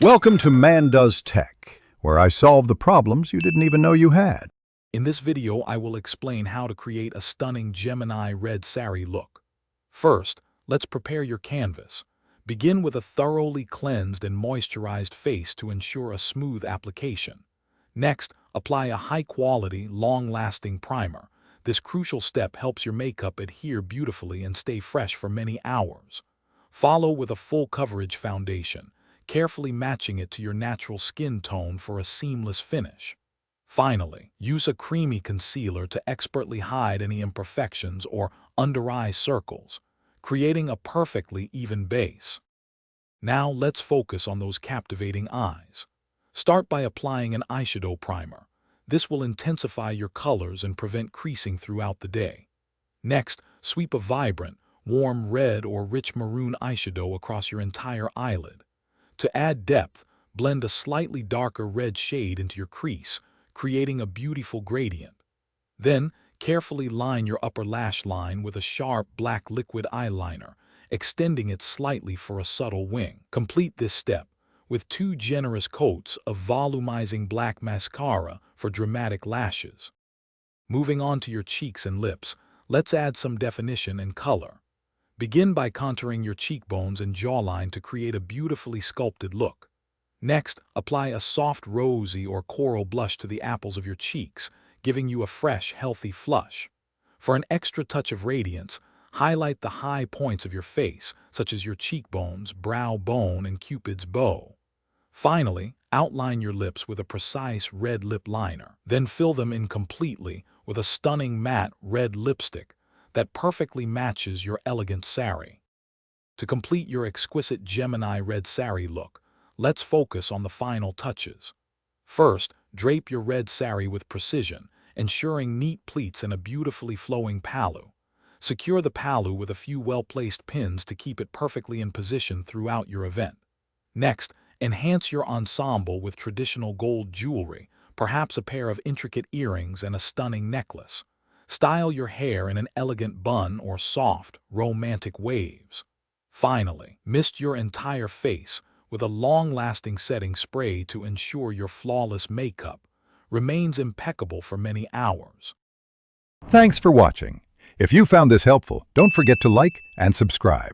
Welcome to Man Does Tech, where I solve the problems you didn't even know you had. In this video, I will explain how to create a stunning Gemini red saree look. First, let's prepare your canvas. Begin with a thoroughly cleansed and moisturized face to ensure a smooth application. Next, apply a high-quality, long-lasting primer. This crucial step helps your makeup adhere beautifully and stay fresh for many hours. Follow with a full-coverage foundation, carefully matching it to your natural skin tone for a seamless finish. Finally, use a creamy concealer to expertly hide any imperfections or under-eye circles, creating a perfectly even base. Now let's focus on those captivating eyes. Start by applying an eyeshadow primer. This will intensify your colors and prevent creasing throughout the day. Next, sweep a vibrant, warm red or rich maroon eyeshadow across your entire eyelid. To add depth, blend a slightly darker red shade into your crease, creating a beautiful gradient. Then, carefully line your upper lash line with a sharp black liquid eyeliner, extending it slightly for a subtle wing. Complete this step with 2 generous coats of volumizing black mascara for dramatic lashes. Moving on to your cheeks and lips, let's add some definition and color. Begin by contouring your cheekbones and jawline to create a beautifully sculpted look. Next, apply a soft rosy or coral blush to the apples of your cheeks, giving you a fresh, healthy flush. For an extra touch of radiance, highlight the high points of your face, such as your cheekbones, brow bone, and Cupid's bow. Finally, outline your lips with a precise red lip liner. Then fill them in completely with a stunning matte red lipstick that perfectly matches your elegant saree. To complete your exquisite Gemini red saree look, let's focus on the final touches. First, drape your red saree with precision, ensuring neat pleats and a beautifully flowing pallu. Secure the pallu with a few well-placed pins to keep it perfectly in position throughout your event. Next, enhance your ensemble with traditional gold jewelry, perhaps a pair of intricate earrings and a stunning necklace. Style your hair in an elegant bun or soft, romantic waves. Finally, mist your entire face with a long-lasting setting spray to ensure your flawless makeup remains impeccable for many hours. Thanks for watching. If you found this helpful, don't forget to like and subscribe.